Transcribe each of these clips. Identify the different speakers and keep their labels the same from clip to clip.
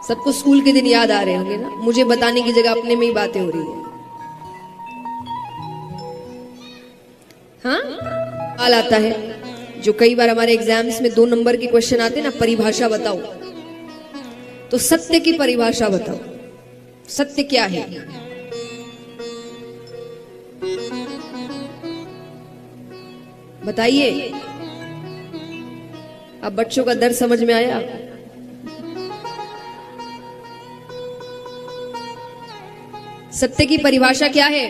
Speaker 1: सबको स्कूल के दिन याद आ रहे होंगे ना, मुझे बताने की जगह अपने में ही बातें हो रही है। हाँ, सवाल आता है जो कई बार हमारे एग्जाम्स में 2 नंबर के क्वेश्चन आते हैं ना, परिभाषा बताओ, तो सत्य की परिभाषा बताओ, सत्य क्या है? बताइए। अब बच्चों का दर्द समझ में आया? सत्य की परिभाषा क्या है?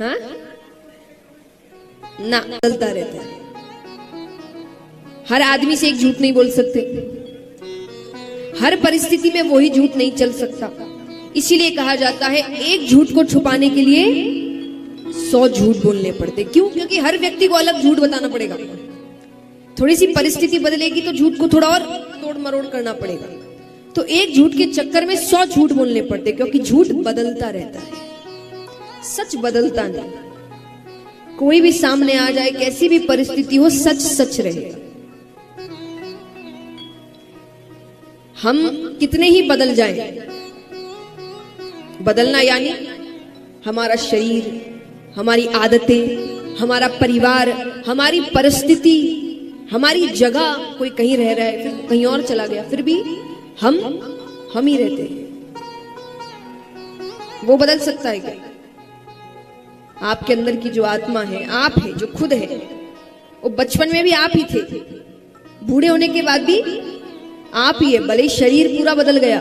Speaker 1: हाँ ना, बदलता रहता है। हर आदमी से एक झूठ नहीं बोल सकते, हर परिस्थिति में वही झूठ नहीं चल सकता। इसीलिए कहा जाता है एक झूठ को छुपाने के लिए 100 झूठ बोलने पड़ते। क्यों? क्योंकि हर व्यक्ति को अलग झूठ बताना पड़ेगा। थोड़ी सी परिस्थिति बदलेगी तो झूठ को थोड़ा और तोड़ मरोड़ करना पड़ेगा। तो एक झूठ के चक्कर में 100 झूठ बोलने पड़ते, क्योंकि झूठ बदलता रहता है, सच बदलता नहीं। कोई भी सामने आ जाए, कैसी भी परिस्थिति हो, सच सच रहेगा। हम कितने ही बदल जाएं, बदलना यानी हमारा शरीर, हमारी आदतें, हमारा परिवार, हमारी परिस्थिति, हमारी जगह, कोई कहीं रह रहा है, फिर कहीं और चला गया, फिर भी हम ही रहते हैं। वो बदल सकता है क्या? आपके अंदर की जो आत्मा है, आप है, जो खुद है, वो बचपन में भी आप ही थे, बूढ़े होने के बाद भी आप ही है। भले ही शरीर पूरा बदल गया,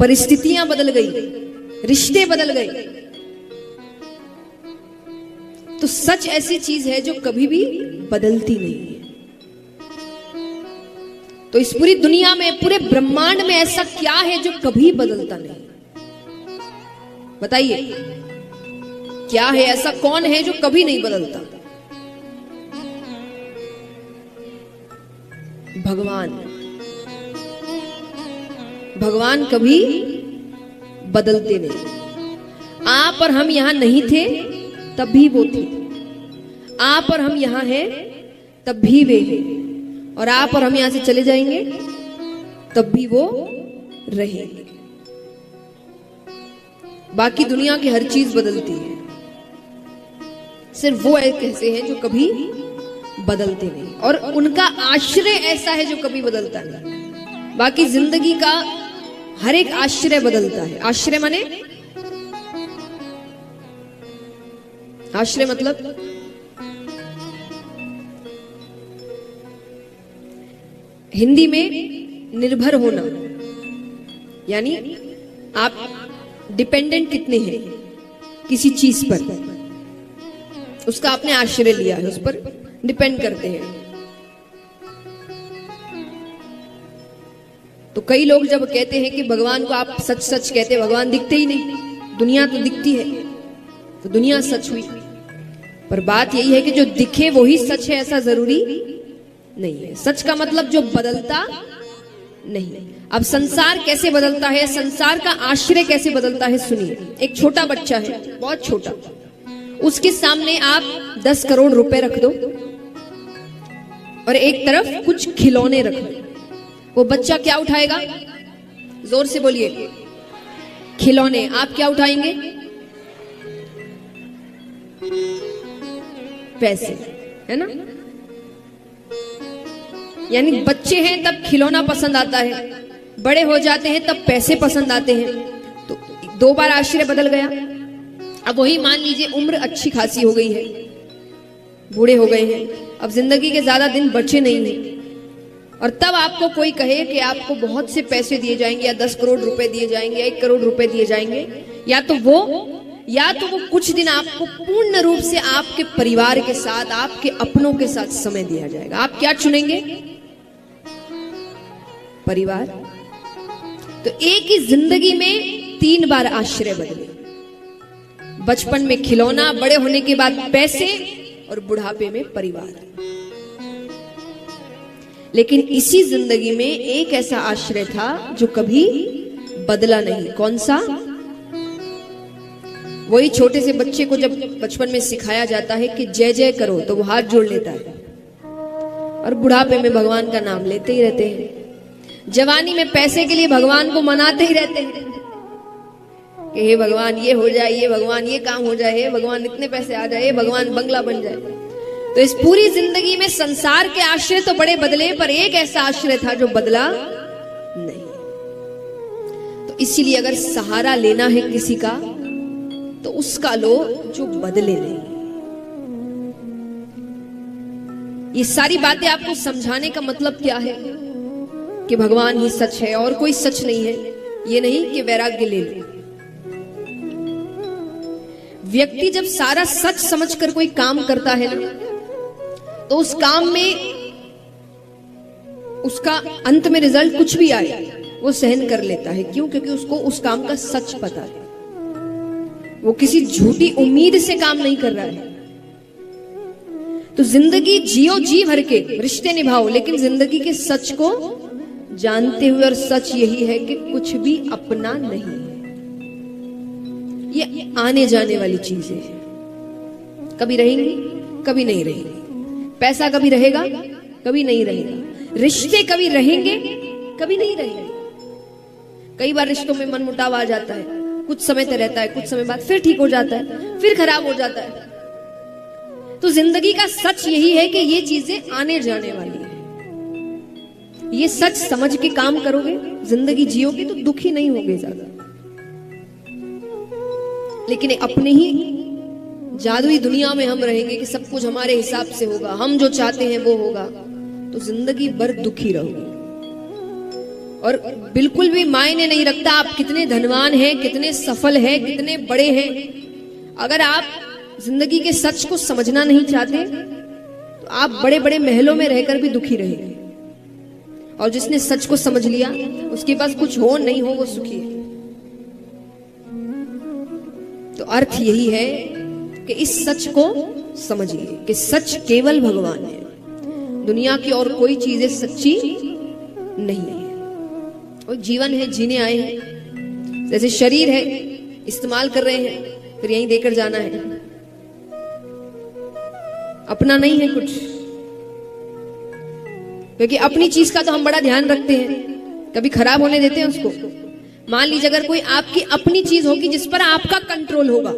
Speaker 1: परिस्थितियां बदल गई, रिश्ते बदल गए, तो सच ऐसी चीज है जो कभी भी बदलती नहीं है। तो इस पूरी दुनिया में, पूरे ब्रह्मांड में ऐसा क्या है जो कभी बदलता नहीं? बताइए, क्या है ऐसा? कौन है जो कभी नहीं बदलता? भगवान। भगवान कभी बदलते नहीं। आप और हम यहां नहीं थे तब भी वो थे, आप और हम यहां हैं तब भी वे हैं, और आप और हम यहां से चले जाएंगे तब भी वो रहेंगे। बाकी दुनिया की हर चीज बदलती है, सिर्फ वो कैसे हैं जो कभी बदलते नहीं, और उनका आश्रय ऐसा है जो कभी बदलता नहीं। बाकी जिंदगी का हर एक आश्रय बदलता है। आश्रय माने, आश्रय मतलब हिंदी में निर्भर होना, यानी आप डिपेंडेंट कितने हैं किसी चीज पर, उसका आपने आश्रय लिया है, उस पर डिपेंड करते हैं। तो कई लोग जब कहते हैं कि भगवान को आप सच सच कहते हैं, भगवान दिखते ही नहीं, दुनिया तो दिखती है, तो दुनिया सच हुई। पर बात यही है कि जो दिखे वही सच है, ऐसा जरूरी नहीं है। सच का मतलब जो बदलता नहीं। अब संसार कैसे बदलता है, संसार का आश्रय कैसे बदलता है, सुनिए। एक छोटा बच्चा है, बहुत छोटा, उसके सामने आप 10 करोड़ रुपए रख दो और एक तरफ कुछ खिलौने रख दो, वो बच्चा क्या उठाएगा? जोर से बोलिए। खिलौने। आप क्या उठाएंगे? पैसे, है ना? यानी बच्चे हैं तब खिलौना पसंद आता है, बड़े हो जाते हैं तब पैसे पसंद आते हैं। तो 2 बार आश्रय बदल गया। अब वही मान लीजिए उम्र अच्छी खासी हो गई है, बूढ़े हो गए हैं, अब जिंदगी के ज्यादा दिन बचे नहीं हैं, और तब आपको कोई कहे कि आपको बहुत से पैसे दिए जाएंगे, या 10 करोड़ रुपए दिए जाएंगे, 1 करोड़ रुपए दिए जाएंगे, या तो वो कुछ दिन आपको पूर्ण रूप से आपके परिवार के साथ, आपके अपनों के साथ समय दिया जाएगा। आप क्या चुनेंगे? परिवार। तो एक ही जिंदगी में 3 बार आश्रय बदले। बचपन में खिलौना, बड़े होने के बाद पैसे, और बुढ़ापे में परिवार। लेकिन इसी जिंदगी में एक ऐसा आश्रय था जो कभी बदला नहीं। कौन सा? वही छोटे से बच्चे को जब बचपन में सिखाया जाता है कि जय जय करो तो वो हाथ जोड़ लेता है और बुढ़ापे में भगवान का नाम लेते ही रहते हैं। जवानी में पैसे के लिए भगवान को मनाते ही रहते हैं कि हे भगवान ये हो जाए, ये भगवान ये काम हो जाए, हे भगवान इतने पैसे आ जाए, हे भगवान बंगला बन जाए। तो इस पूरी जिंदगी में संसार के आश्रय तो बड़े बदले, पर एक ऐसा आश्रय था जो बदला नहीं। तो इसीलिए अगर सहारा लेना है किसी का तो उसका लो जो बदले नहीं। ये सारी बातें आपको समझाने का मतलब क्या है कि भगवान ही सच है और कोई सच नहीं है, ये नहीं कि वैराग्य ले लो। व्यक्ति जब सारा सच समझकर कोई काम करता है ना, तो उस काम में उसका अंत में रिजल्ट कुछ भी आए वो सहन कर लेता है। क्यों? क्योंकि उसको उस काम का सच पता है। वो किसी झूठी उम्मीद से काम नहीं कर रहा है। तो जिंदगी जियो जी भर के, रिश्ते निभाओ, लेकिन जिंदगी के सच को जानते हुए। और सच यही है कि कुछ भी अपना नहीं है, ये आने जाने वाली चीजें हैं। कभी रहेंगी, कभी नहीं रहेंगी। पैसा कभी रहेगा, कभी नहीं रहेगा। रिश्ते कभी रहेंगे, कभी नहीं रहेंगे। कई बार रिश्तों में मनमुटाव आ जाता है, कुछ समय तक रहता है, कुछ समय बाद फिर ठीक हो जाता है, फिर खराब हो जाता है। तो जिंदगी का सच यही है कि ये चीजें आने जाने वाली है। ये सच समझ के काम करोगे, जिंदगी जियोगे तो दुखी नहीं होगे ज्यादा। लेकिन अपने ही जादुई दुनिया में हम रहेंगे कि सब कुछ हमारे हिसाब से होगा, हम जो चाहते हैं वो होगा, तो जिंदगी भर दुखी रहोगे। और बिल्कुल भी मायने नहीं रखता आप कितने धनवान हैं, कितने सफल हैं, कितने बड़े हैं। अगर आप जिंदगी के सच को समझना नहीं चाहते तो आप बड़े बड़े महलों में रहकर भी दुखी रहेंगे। और जिसने सच को समझ लिया उसके पास कुछ हो नहीं हो वो सुखी है। तो अर्थ यही है कि इस सच को समझिए कि सच केवल भगवान है, दुनिया की और कोई चीजें सच्ची नहीं है। और जीवन है, जीने आए हैं। जैसे शरीर है, इस्तेमाल कर रहे हैं, फिर यहीं देकर जाना है। अपना नहीं है कुछ, क्योंकि अपनी चीज का तो हम बड़ा ध्यान रखते हैं, कभी खराब होने देते हैं उसको। मान लीजिए अगर कोई आपकी अपनी चीज होगी जिस पर आपका कंट्रोल होगा,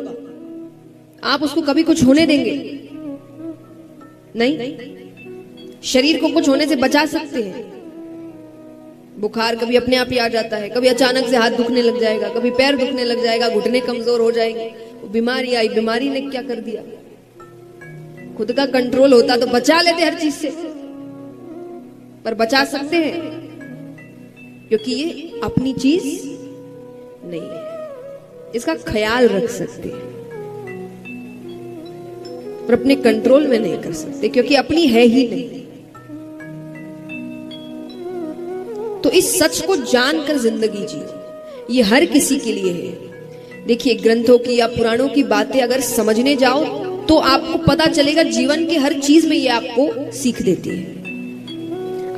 Speaker 1: आप उसको कभी कुछ होने देंगे? नहीं। शरीर को कुछ होने से बचा सकते हैं। बुखार कभी अपने आप ही आ जाता है, कभी अचानक से हाथ दुखने लग जाएगा, कभी पैर दुखने लग जाएगा, घुटने कमजोर हो जाएंगे। बीमारी आई, बीमारी ने क्या कर दिया? खुद का कंट्रोल होता तो बचा लेते हर चीज से, पर बचा सकते हैं क्योंकि ये अपनी चीज नहीं है, इसका ख्याल रख सकते हैं पर अपने कंट्रोल में नहीं कर सकते क्योंकि अपनी है ही नहीं। तो इस सच को जानकर जिंदगी जियो, ये हर किसी के लिए है। देखिए, ग्रंथों की या पुराणों की बातें अगर समझने जाओ तो आपको पता चलेगा जीवन के हर चीज में ये आपको सीख देती है।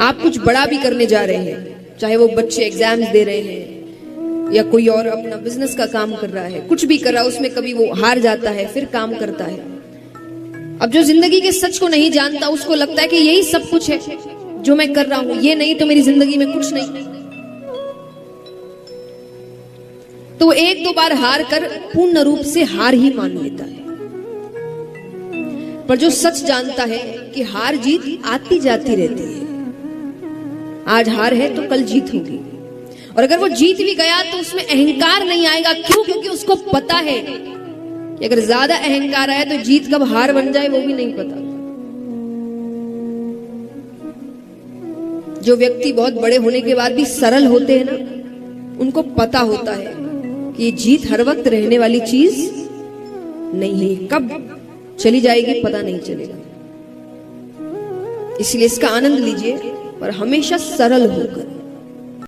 Speaker 1: आप कुछ बड़ा भी करने जा रहे हैं, चाहे वो बच्चे एग्जाम्स दे रहे हैं या कोई और अपना बिजनेस का काम कर रहा है, कुछ भी कर रहा है, उसमें कभी वो हार जाता है फिर काम करता है। अब जो जिंदगी के सच को नहीं जानता उसको लगता है कि यही सब कुछ है जो मैं कर रहा हूं, ये नहीं तो मेरी जिंदगी में कुछ नहीं। तो एक दो बार हार कर पूर्ण रूप से हार ही मान लेता है। पर जो सच जानता है कि हार जीत आती जाती रहती है, आज हार है तो कल जीत होगी, और अगर वो जीत भी गया तो उसमें अहंकार नहीं आएगा। क्यों? क्योंकि उसको पता है कि अगर ज्यादा अहंकार आया तो जीत कब हार बन जाए वो भी नहीं पता। जो व्यक्ति बहुत बड़े होने के बाद भी सरल होते हैं ना, उनको पता होता है कि जीत हर वक्त रहने वाली चीज नहीं है, कब चली जाएगी पता नहीं चलेगा। इसलिए इसका आनंद लीजिए पर हमेशा सरल होकर।